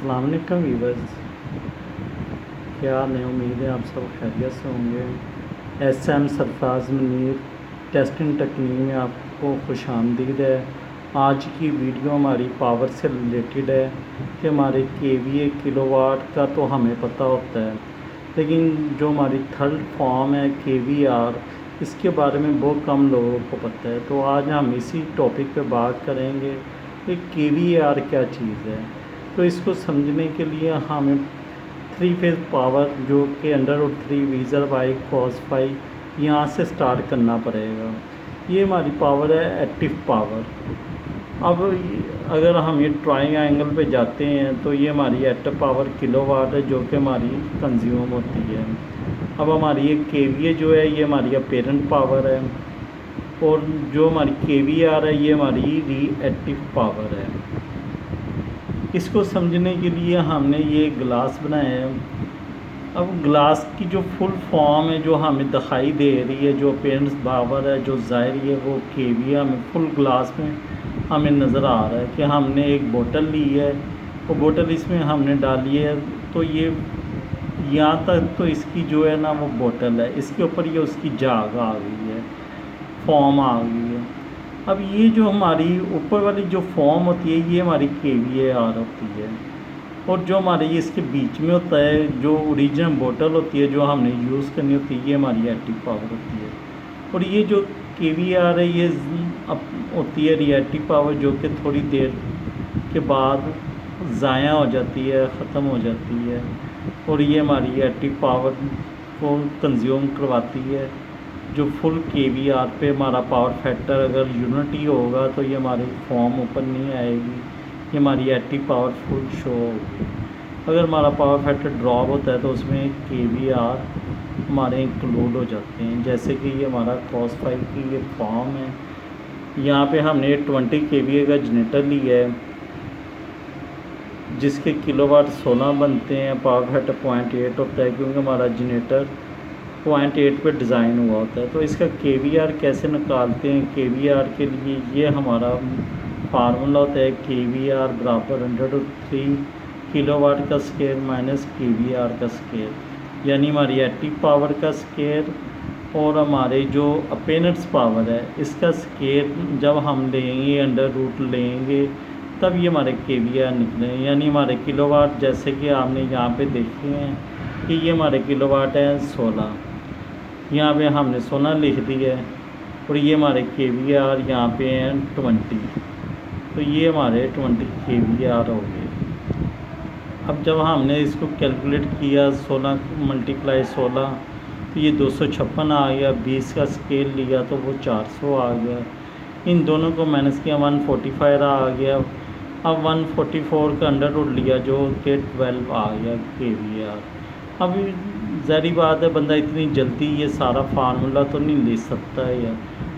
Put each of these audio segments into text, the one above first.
अस्सलाम वालेकुम वीवर्स, क्या हाल है। उम्मीद है आप सब खैरियत से होंगे। SM Sarfaraz Munir testing technique में आपको खुशामदीद है। आज की वीडियो हमारी पावर से रिलेटेड है कि हमारे केवीए किलोवाट का तो हमें पता होता है, लेकिन जो हमारी थर्ड फॉर्म है केवीआर, इसके बारे में बहुत कम लोगों को पता है। तो आज हम इसी टॉपिक पे बात करेंगे कि केवीआर क्या चीज़ है। तो इसको समझने के लिए हमें थ्री फेज़ पावर जो कि √3 वीज़र बाई कॉस फाई यहाँ से स्टार्ट करना पड़ेगा। ये हमारी पावर है एक्टिव पावर। अब अगर हम ये ट्रायंगल पे जाते हैं तो ये हमारी एक्टिव पावर किलोवाट है जो कि हमारी कंज्यूम होती है। अब हमारी ये केवीए जो है ये हमारी अपेरेंट पावर है, और जो हमारी केवीआर है ये हमारी रिएक्टिव पावर है। इसको समझने के लिए हमने ये ग्लास बनाया है। अब ग्लास की जो फुल फॉर्म है जो हमें दिखाई दे रही है, जो पेरेंट्स पावर है जो ज़ाहिर है वो केवीए हमें फुल ग्लास में हमें नज़र आ रहा है कि हमने एक बोतल ली है, वो बोतल इसमें हमने डाली है। तो ये यहाँ तक तो इसकी जो है ना वो बोतल है, इसके ऊपर ये उसकी जाग आ गई है, फॉर्म आ गई है। अब ये जो हमारी ऊपर वाली जो फॉर्म होती है ये हमारी केवीआर होती है, और जो हमारे ये इसके बीच में होता है जो ओरिजिनल बोतल होती है जो हमने यूज़ करनी होती है ये हमारी एक्टिव पावर होती है। और ये जो केवीआर है ये होती है रिएक्टिव पावर जो कि थोड़ी देर के बाद ज़ाया हो जाती है, ख़त्म हो जाती है, और ये हमारी एक्टिव पावर को कंज्यूम करवाती है। जो फुल केवीआर पे हमारा पावर फैक्टर अगर यूनिटी होगा तो ये हमारी फॉर्म ऊपर नहीं आएगी, ये हमारी एक्टिव पावर फुल शो होगी। अगर हमारा पावर फैक्टर ड्रॉप होता है तो उसमें केवीआर हमारे इंक्लूड हो जाते हैं। जैसे कि ये हमारा कॉस फाइव की ये फॉर्म है, यहाँ पे हमने 20 केवीए का जनरेटर लिया है जिसके किलोवाट 16 बनते हैं। पावर फैक्टर 0.8 होता है क्योंकि हमारा जनरेटर 0.8 पे डिज़ाइन हुआ होता है। तो इसका केवीआर कैसे निकालते हैं, केवीआर के लिए ये हमारा फार्मूला होता है केवीआर बराबर 103 किलोवाट का स्केयर माइनस केवीआर का स्केयर, यानी हमारी एक्टिव पावर का स्केयर और हमारे जो अपेरेंट पावर है इसका स्केयर जब हम लेंगे अंडर रूट लेंगे तब ये हमारे केवीआर निकले, यानी हमारे किलोवाट जैसे कि आपने यहाँ पे देखे हैं कि ये हमारे किलोवाट है 16, यहाँ पे हमने 16 लिख दिया है, और ये हमारे केवीआर यहाँ पे हैं 20, तो ये हमारे 20 केवीआर हो गए। अब जब हमने इसको कैलकुलेट किया 16 × 16 तो ये 256 आ गया, 20 का स्केल लिया तो वो 400 आ गया, इन दोनों को माइनस किया 145 आ गया। अब 144 का अंडर रूट लिया जो कि 12 आ गया केवीआर। अब ज़ाहिर बात है बंदा इतनी जल्दी ये सारा फार्मूला तो नहीं ले सकता है यार,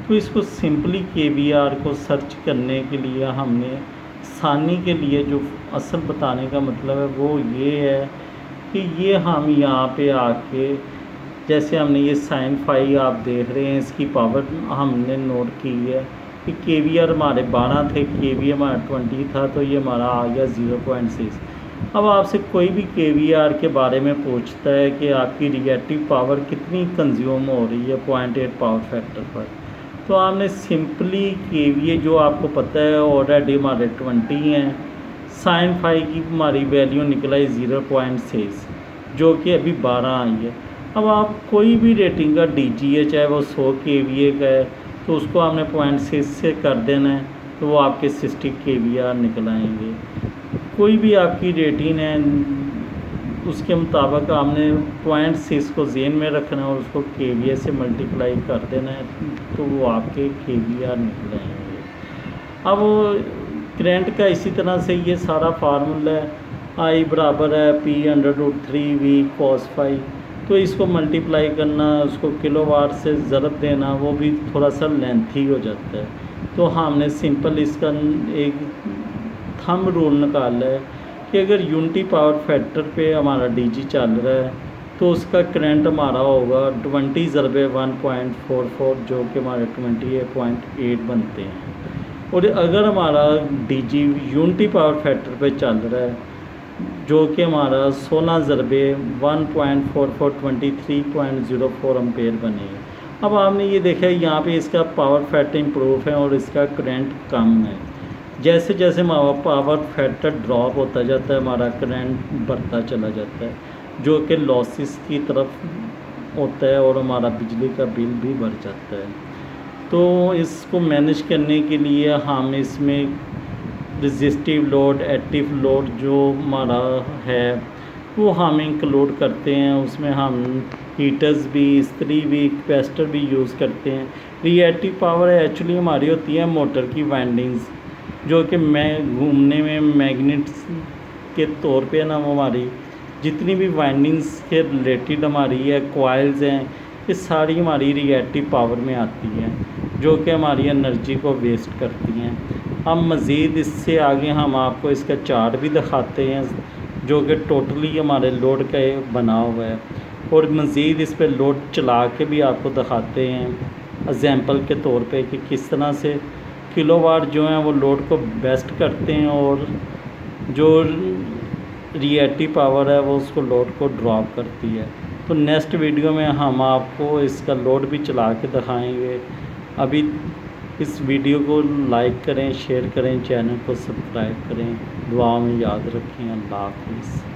तो इसको सिंपली केवीआर को सर्च करने के लिए हमने आसानी के लिए जो असल बताने का मतलब है वो ये है कि ये हम यहाँ पे आके जैसे हमने ये साइन फाई आप देख रहे हैं इसकी पावर हमने नोट की है कि केवीआर हमारे 12 थे, केवीए हमारा 20 था, तो ये हमारा आ गया 0.6। अब आपसे कोई भी केवीआर के बारे में पूछता है कि आपकी रिएक्टिव पावर कितनी कंज्यूम हो रही है 0.8 पावर फैक्टर पर, तो आपने सिंपली केवीए जो आपको पता है ऑलरेडी हमारे 20 हैं, साइन फाई की हमारी वैल्यू निकला है 0.6 जो कि अभी 12 आई है। अब आप कोई भी रेटिंग का डीजीए चाहे वो 100 केवीए का है तो उसको आपने 0.6 से कर देना है तो वो आपके 60 केवीआर निकल आएंगे। कोई भी आपकी रेटिंग है उसके मुताबिक आपने 0.6 को जेन में रखना है और उसको केवीए से मल्टीप्लाई कर देना है तो वो आपके केवीआर निकल आएंगे। अब करंट का इसी तरह से ये सारा फार्मूला है, आई बराबर है P√3V cos फाई, तो इसको मल्टीप्लाई करना उसको किलोवाट से ज़रब देना वो भी थोड़ा सा लेंथी हो जाता है। तो हमने सिंपल इसका एक थंब रूल निकाला है कि अगर यूनिटी पावर फैक्टर पे हमारा डीजी चल रहा है तो उसका करंट हमारा होगा 20 ज़रबे 1.44 जो कि हमारे 28.8 बनते हैं। और अगर हमारा डीजी यूनिटी पावर फैक्टर पे चल रहा है जो कि हमारा 16 ज़रबे 1.4423.04 एम्पेयर बनेगा। अब आपने ये देखा यहाँ पे इसका पावर फैक्टर इम्प्रूव है और इसका करंट कम है। जैसे जैसे हमारा पावर फैक्टर ड्रॉप होता जाता है हमारा करंट बढ़ता चला जाता है, जो कि लॉसेस की तरफ होता है और हमारा बिजली का बिल भी बढ़ जाता है। तो इसको मैनेज करने के लिए हम इसमें रेजिस्टिव लोड, एक्टिव लोड जो हमारा है वो हम इंक्लूड करते हैं। उसमें हम हीटर्स भी, इस्त्री भी, कैपेसिटर भी यूज़ करते हैं। रिएक्टिव पावर एक्चुअली हमारी होती है मोटर की वाइंडिंग्स, जो कि मैं घूमने में मैग्नेट्स के तौर पे ना वो हमारी जितनी भी वाइंडिंग्स के रिलेटेड हमारी है कॉइल्स हैं, ये सारी हमारी रिएक्टिव पावर में आती हैं, जो कि हमारी एनर्जी को वेस्ट करती हैं। अब मज़ीद इससे आगे हम आपको इसका चार्ट भी दिखाते हैं, जो कि टोटली हमारे लोड का बना हुआ है, और मज़ीद इस पर लोड चला के भी आपको दिखाते हैं एग्जाम्पल के तौर पे कि किस तरह से किलोवाट जो हैं वो लोड को बेस्ट करते हैं और जो रिएक्टिव पावर है वो उसको लोड को ड्रॉप करती है। तो नेक्स्ट वीडियो में हम आपको इसका लोड भी चला के दिखाएंगे। अभी इस वीडियो को लाइक करें, शेयर करें, चैनल को सब्सक्राइब करें, दुआ में याद रखें। अल्लाह हाफिज़।